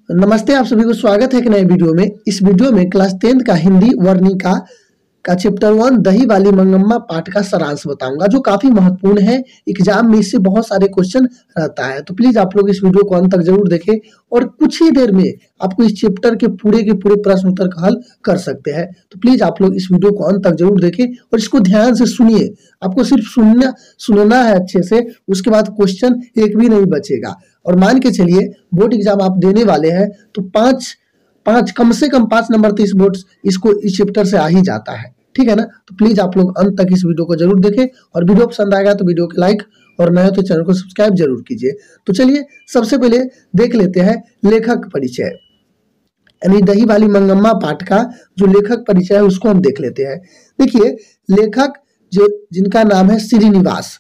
नमस्ते, आप सभी को स्वागत है एक नए वीडियो में। इस वीडियो में क्लास 10th का हिंदी वर्णिका का चैप्टर 1 दही वाली मंगम्मा पाठ का सारांश बताऊंगा, जो काफी महत्वपूर्ण है। एग्जाम में इससे बहुत सारे क्वेश्चन रहता है, तो प्लीज आप लोग इस वीडियो को अंत तक जरूर देखें और कुछ ही देर में आपको इस चैप्टर के पूरे प्रश्न उत्तर का हल कर सकते हैं। तो प्लीज आप लोग इस वीडियो को अंत तक जरूर देखें और इसको ध्यान से सुनिए। आपको सिर्फ सुनना है अच्छे से, उसके बाद क्वेश्चन एक भी नहीं बचेगा। और मान के चलिए बोर्ड एग्जाम आप देने वाले हैं तो पांच कम से कम 5 नंबर तो इस चैप्टर से आ ही जाता है, ठीक है ना। तो प्लीज आप लोग अंत तक इस वीडियो को जरूर देखें और वीडियो पसंद आएगा तो वीडियो को लाइक और नए तो चैनल को सब्सक्राइब जरूर कीजिए। तो चलिए सबसे पहले देख लेते हैं लेखक परिचय, यानी दही वाली मंगम्मा पाठ का जो लेखक परिचय है उसको हम देख लेते हैं। देखिए, लेखक जिनका नाम है श्रीनिवास,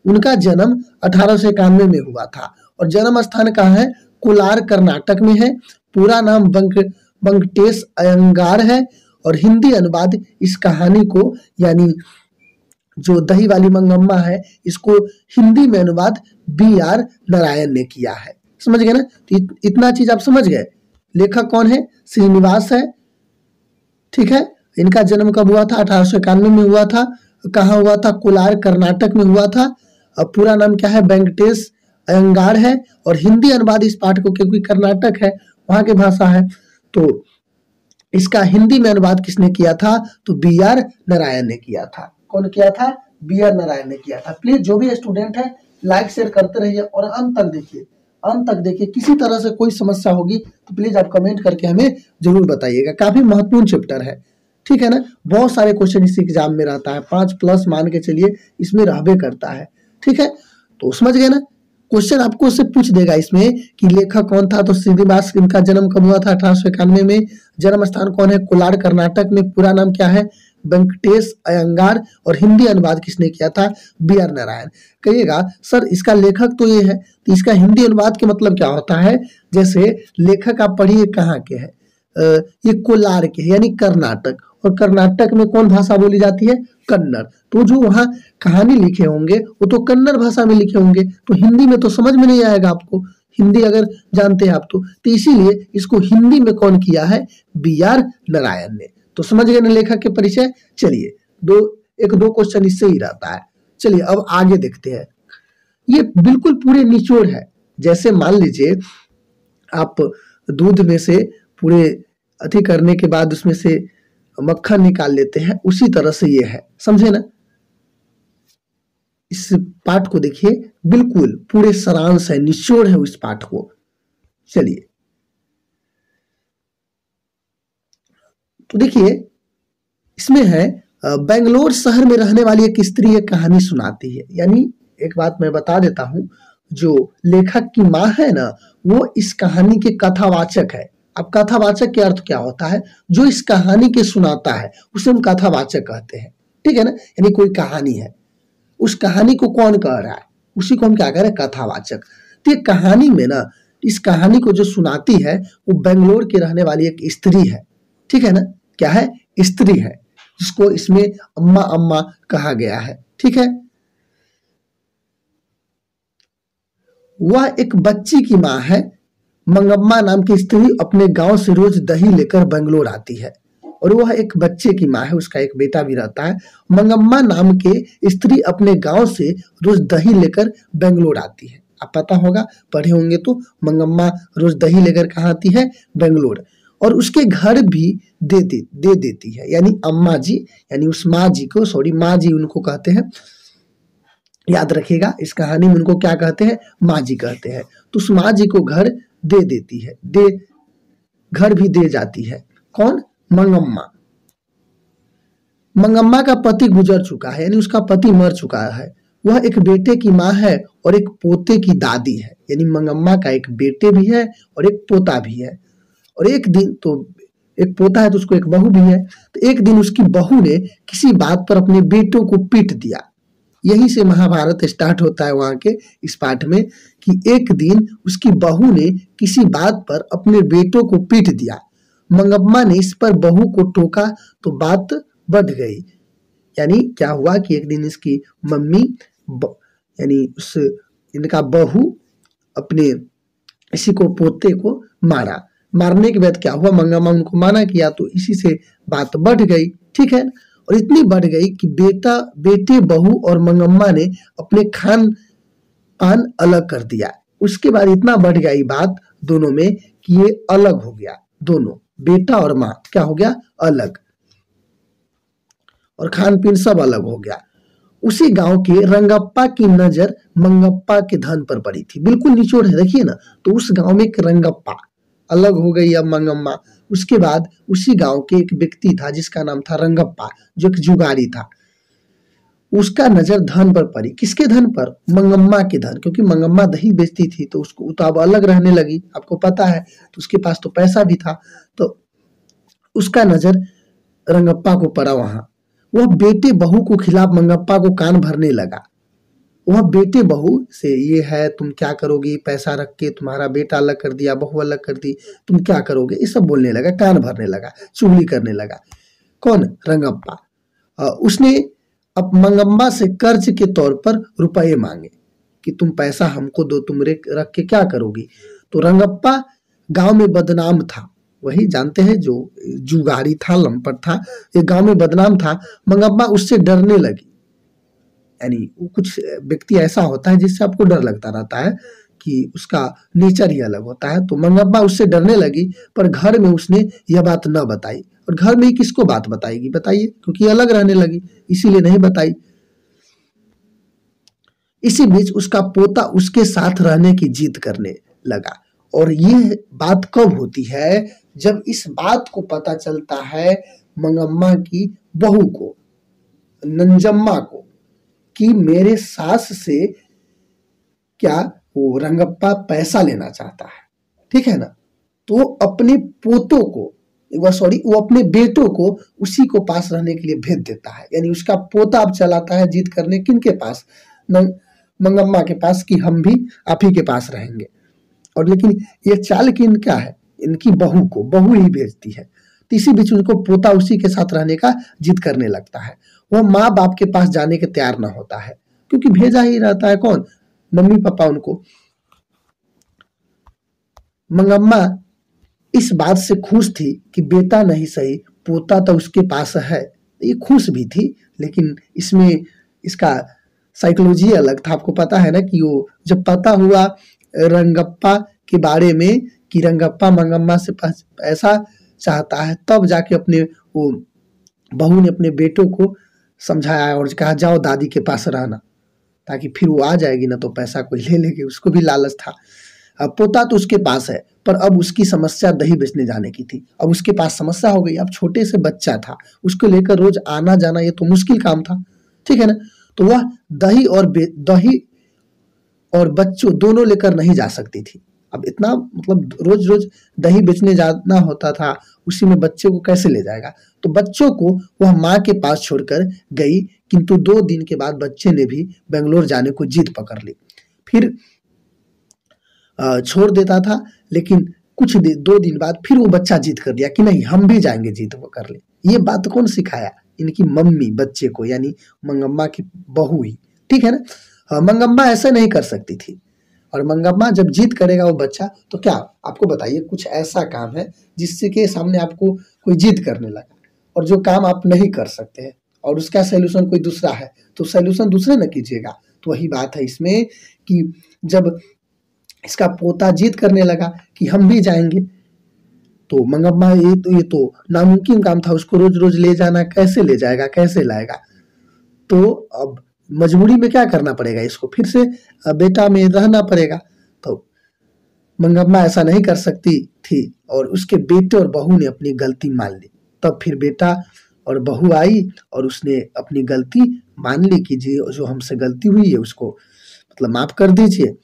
उनका जन्म 1891 में हुआ था और जन्म स्थान कहाँ है? कोलार कर्नाटक में है। पूरा नाम वेंकटेश अयंगार है और हिंदी अनुवाद इस कहानी को, यानी जो दही वाली मंगम्मा है, इसको हिंदी में अनुवाद BR नारायण ने किया है। समझ गए ना? तो इतना चीज आप समझ गए। लेखक कौन है? श्रीनिवास है, ठीक है। इनका जन्म कब हुआ था? 1891 में हुआ था। कहाँ हुआ था? कोलार कर्नाटक में हुआ था। और पूरा नाम क्या है? वेंकटेश अयंगार है और हिंदी अनुवाद इस पाठ को, क्योंकि कर्नाटक है वहां की भाषा है, तो इसका हिंदी में अनुवाद किसने किया था? तो BR नारायण ने किया था। कौन किया था? BR नारायण ने किया था। प्लीज जो भी स्टूडेंट है लाइक शेयर करते रहिए और अंत तक देखिए। किसी तरह से कोई समस्या होगी तो प्लीज आप कमेंट करके हमें जरूर बताइएगा। काफी महत्वपूर्ण चैप्टर है, ठीक है ना। बहुत सारे क्वेश्चन इस एग्जाम में रहता है, 5+ मान के चलिए इसमें रहबे करता है, ठीक है। तो समझ गए ना। क्वेश्चन आपको उससे पूछ देगा इसमें कि लेखक कौन था, तो श्रीनिवास, इनका जन्म कब हुआ था? 1891 में। जन्म स्थान कौन है? कोलार कर्नाटक में। पूरा नाम क्या है? वेंकटेश अयंगार और हिंदी अनुवाद किसने किया था? BR नारायण। कहिएगा सर इसका लेखक तो ये है, तो इसका हिंदी अनुवाद के मतलब क्या होता है? जैसे लेखक आप पढ़िए कहाँ के है, ये कोलार के है, यानी कर्नाटक। और कर्नाटक में कौन भाषा बोली जाती है? कन्नड़। तो जो वहां कहानी लिखे होंगे वो तो कन्नड़ भाषा में लिखे होंगे, तो हिंदी में तो समझ में नहीं आएगा आपको, हिंदी अगर जानते हैं आप तो इसीलिए इसको हिंदी में कौन किया है? BR नारायण ने। तो समझ गए ना लेखक के परिचय। चलिए एक दो क्वेश्चन इससे ही रहता है। चलिए अब आगे देखते हैं। ये बिल्कुल पूरे निचोड़ है। जैसे मान लीजिए आप दूध में से पूरे अति करने के बाद उसमें से मक्खन निकाल लेते हैं, उसी तरह से ये है, समझे ना। इस पाठ को देखिए, बिल्कुल पूरे सारांश है, निचोड़ है उस पाठ को। चलिए तो देखिए इसमें है, बेंगलोर शहर में रहने वाली एक स्त्री एक कहानी सुनाती है। यानी एक बात मैं बता देता हूं, जो लेखक की माँ है ना, वो इस कहानी के कथावाचक है। अब कथावाचक के अर्थ क्या होता है? जो इस कहानी के सुनाता है उसे हम कथावाचक कहते हैं, ठीक है ना। यानी कोई कहानी है, उस कहानी को कौन कह रहा है, उसी को हम क्या कह रहे हैं? कथावाचक। तो ये कहानी में ना, इस कहानी को जो सुनाती है वो बेंगलोर की रहने वाली एक स्त्री है, ठीक है ना। क्या है? स्त्री है, जिसको इसमें अम्मा अम्मा कहा गया है, ठीक है। वह एक बच्ची की माँ है। मंगम्मा नाम की स्त्री अपने गांव से रोज दही लेकर बेंगलोर आती है और वह एक बच्चे की माँ है, उसका एक बेटा भी रहता है। मंगम्मा नाम के स्त्री अपने गांव से रोज दही लेकर बेंगलोर आती है। आप पता होगा, पढ़े होंगे तो, मंगम्मा रोज दही लेकर कहाँ आती है? बेंगलोर। और उसके घर भी दे देती है, यानी अम्मा जी, यानी उस माँ जी को, सॉरी माँ जी उनको कहते हैं, याद रखिएगा इस कहानी में उनको क्या कहते हैं? माँ जी कहते हैं। तो उस माँ जी को घर दे देती है, घर भी दे जाती है। कौन? मंगम्मा। मंगम्मा का पति गुजर चुका है, यानी उसका पति मर चुका है। वह एक बेटे की माँ है और एक पोते की दादी है, यानी मंगम्मा का एक बेटे भी है और एक पोता भी है। और एक दिन तो एक पोता है तो उसको एक बहू भी है। तो एक दिन उसकी बहू ने किसी बात पर अपने बेटों को पीट दिया। यहीं से महाभारत स्टार्ट होता है वहां के इस पाठ में, कि एक दिन उसकी बहू ने किसी बात पर अपने बेटों को पीट दिया। मंगम्मा ने इस पर बहू को टोका तो बात बढ़ गई। यानी क्या हुआ कि एक दिन इसकी मम्मी यानी उस इनका बहू अपने इसी को पोते को मारा। मारने के बाद क्या हुआ, मंगम्मा उनको मना किया तो इसी से बात बढ़ गई, ठीक है। और इतनी बढ़ गई कि बेटे बहू और मंगम्मा ने अपने खान पान अलग कर दिया। उसके बाद इतना बढ़ गई बात दोनों में कि ये अलग हो गया, दोनों बेटा और माँ क्या हो गया, अलग, और खान पीन सब अलग हो गया। उसी गांव के रंगप्पा की नजर मंगप्पा के धन पर पड़ी थी। बिल्कुल निचोड़ है, देखिए ना। तो उस गांव में एक रंगप्पा, अलग हो गई अब मंगम्मा। उसके बाद उसी गांव के एक व्यक्ति था जिसका नाम था रंगप्पा, जो एक जुगाड़ी था। उसका नजर धन पर पड़ी। किसके धन पर, मंगम्मा के धन, क्योंकि मंगम्मा दही बेचती थी तो उसको तो अब अलग रहने लगी, आपको पता है। तो उसके पास तो पैसा भी था, तो उसका नजर रंगप्पा को पड़ा वहां। वह बेटे बहू को खिलाफ मंगप्पा को कान भरने लगा। वह बेटे बहू से, ये है तुम क्या करोगी, पैसा रख के तुम्हारा बेटा अलग कर दिया, बहू अलग कर दी, तुम क्या करोगे, ये सब बोलने लगा, कान भरने लगा, चुगली करने लगा। कौन, रंगप्पा। उसने अब मंगम्मा से कर्ज के तौर पर रुपए मांगे कि तुम पैसा हमको दो, तुम रख के क्या करोगी। तो रंगप्पा गांव में बदनाम था, वही जानते हैं जो जुगाड़ी था, लंपट था, ये गांव में बदनाम था। मंगम्मा उससे डरने लगी। यानी वो कुछ व्यक्ति ऐसा होता है जिससे आपको डर लगता रहता है कि उसका नेचर ही अलग होता है। तो मंगम्मा उससे डरने लगी, पर घर में उसने यह बात न बताई। और घर में ही किसको बात बताएगी, बताइए, क्योंकि अलग रहने लगी, इसीलिए नहीं बताई। इसी बीच उसका पोता उसके साथ रहने की जिद करने लगा। और ये बात कब होती है, जब इस बात को पता चलता है मंगम्मा की बहू को, नंजम्मा को, कि मेरे सास से क्या वो रंगप्पा पैसा लेना चाहता है, ठीक है ना। तो अपने पोतों को, वो अपने बेटों को उसी को पास रहने के लिए भेज देता है। यानी उसका पोता अब चलाता है जिद करने किनके पास, मंगम्मा के पास, कि हम भी आप ही के पास रहेंगे। और लेकिन ये चाल किन क्या है, इनकी बहू को, बहू ही भेजती है। तो इसी बीच उनको पोता उसी के साथ रहने का जिद करने लगता है। वह माँ बाप के पास जाने के तैयार ना होता है, क्योंकि भेजा ही रहता है कौन, मम्मी पापा उनको। मंगम्मा इस बात से खुश थी कि बेटा नहीं सही, पोता तो उसके पास है। ये खुश भी थी, लेकिन इसमें इसका साइकोलॉजी अलग था। आपको पता है ना कि वो जब पता हुआ रंगप्पा के बारे में कि रंगप्पा मंगम्मा से पैसा चाहता है, तब जाके अपने वो बहू ने अपने बेटों को समझाया और कहा जाओ दादी के पास रहना, ताकि फिर वो आ जाएगी ना तो पैसा कोई ले लेगी। उसको भी लालच था। अब पोता तो उसके पास है, पर अब उसकी समस्या दही बेचने जाने की थी। अब उसके पास समस्या हो गई, अब छोटे से बच्चा था, उसको लेकर रोज आना जाना ये तो मुश्किल काम था, ठीक है ना। तो वह दही और बच्चों दोनों लेकर नहीं जा सकती थी। अब इतना मतलब रोज रोज दही बेचने जाना होता था, उसी में बच्चे को कैसे ले जाएगा। तो बच्चों को वह माँ के पास छोड़कर गई, किंतु 2 दिन के बाद बच्चे ने भी बेंगलोर जाने को जिद पकड़ ली। फिर छोड़ देता था, लेकिन 2 दिन बाद फिर वो बच्चा जिद कर दिया कि नहीं हम भी जाएंगे, जिद वो कर ले। ये बात कौन सिखाया, इनकी मम्मी बच्चे को, यानी मंगम्मा की बहू ही, ठीक है ना। मंगम्मा ऐसा नहीं कर सकती थी। और मंगम्मा जब जिद करेगा वो बच्चा, तो क्या आपको बताइए कुछ ऐसा काम है जिससे के सामने आपको कोई जिद करने लगा, और जो काम आप नहीं कर सकते हैं और उसका सोल्यूशन कोई दूसरा है, तो सोल्यूशन दूसरे न कीजिएगा। तो वही बात है इसमें कि जब इसका पोता जिद करने लगा कि हम भी जाएंगे, तो मंगम्मा ये तो नामुमकिन काम था, उसको रोज रोज ले जाना, कैसे ले जाएगा, कैसे लाएगा। तो अब मजबूरी में क्या करना पड़ेगा, इसको फिर से बेटा में रहना पड़ेगा। तो मंगम्मा ऐसा नहीं कर सकती थी, और उसके बेटे और बहू ने अपनी गलती मान ली। तब फिर बेटा और बहू आई और उसने अपनी गलती मान ली कि जो हमसे गलती हुई है उसको मतलब माफ कर दीजिए,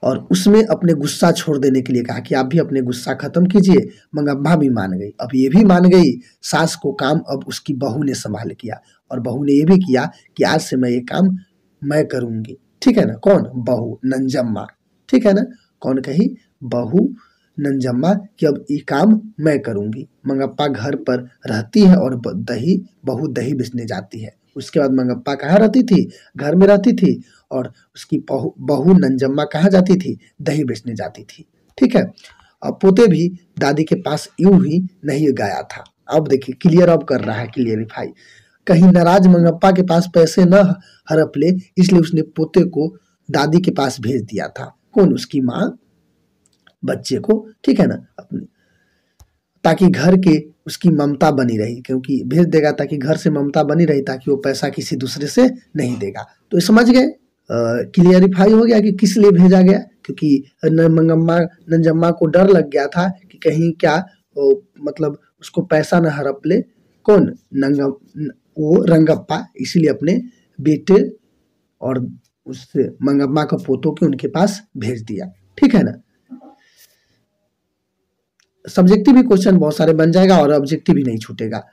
और उसमें अपने गुस्सा छोड़ देने के लिए कहा कि आप भी अपने गुस्सा खत्म कीजिए। मंगम्मा भी मान गई। अब ये भी मान गई, सास को काम अब उसकी बहू ने संभाल किया, और बहू ने ये भी किया कि आज से मैं ये काम मैं करूंगी, ठीक है ना। कौन, बहू नंजम्मा, ठीक है ना। कौन कही, बहू नंजम्मा, कि अब ये काम मैं करूंगी। मंगप्पा घर पर रहती है और बहू दही बेचने जाती है। उसके बाद मंगप्पा कहाँ रहती थी, घर में रहती थी, और उसकी बहू नंजम्मा कहाँ जाती थी? दही बेचने जाती थी। ठीक है, अब पोते भी दादी के पास यूं ही नहीं गया था। अब देखिए क्लियर अब कर रहा है, क्लियरिफाई। कहीं नाराज मंगप्पा के पास पैसे न हड़प ले, इसलिए उसने पोते को दादी के पास भेज दिया था। कौन? उसकी माँ बच्चे को, ठीक है ना, अपने, ताकि घर के उसकी ममता बनी रही, क्योंकि भेज देगा ताकि घर से ममता बनी रही, ताकि वो पैसा किसी दूसरे से नहीं देगा। तो समझ गए, क्लियरिफाई हो गया कि किस लिए भेजा गया, क्योंकि नंजम्मा को डर लग गया था कि कहीं क्या मतलब उसको पैसा न हड़प ले कौन? वो रंगप्पा, इसीलिए अपने बेटे और उस मंगम्मा का पोतों के उनके पास भेज दिया। ठीक है ना, सब्जेक्टिव भी क्वेश्चन बहुत सारे बन जाएगा और ऑब्जेक्टिव भी नहीं छूटेगा।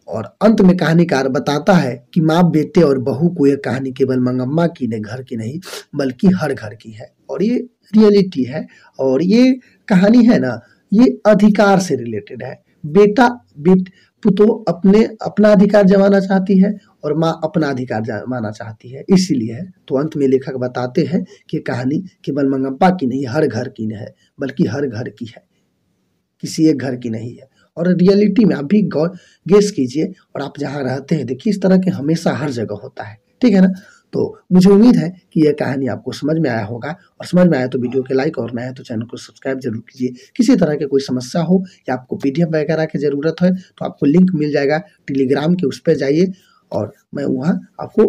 और अंत में कहानीकार बताता है कि माँ, बेटे और बहू को यह कहानी केवल मंगम्मा की ने घर की नहीं बल्कि हर घर की है, और ये रियलिटी है। और ये कहानी है ना, ये अधिकार से रिलेटेड है। पुतो अपना अधिकार जमाना चाहती है और माँ अपना अधिकार जमाना चाहती है, इसीलिए है। तो अंत में लेखक बताते हैं कि कहानी केवल मंगम्मा की नहीं, हर घर की है, बल्कि हर घर की है, किसी एक घर की नहीं है। और रियलिटी में आप भी गेस कीजिए, और आप जहाँ रहते हैं देखिए, इस तरह के हमेशा हर जगह होता है। ठीक है ना, तो मुझे उम्मीद है कि यह कहानी आपको समझ में आया होगा, और समझ में आया तो वीडियो के लाइक, और नया है तो चैनल को सब्सक्राइब जरूर कीजिए। किसी तरह के कोई समस्या हो या आपको पीडीएफ वगैरह की जरूरत है तो आपको लिंक मिल जाएगा टेलीग्राम के, उस पर जाइए और मैं वहाँ आपको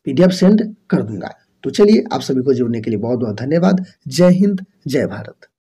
पीडीएफ सेंड कर दूंगा। तो चलिए, आप सभी को जुड़ने के लिए बहुत बहुत धन्यवाद। जय हिंद, जय भारत।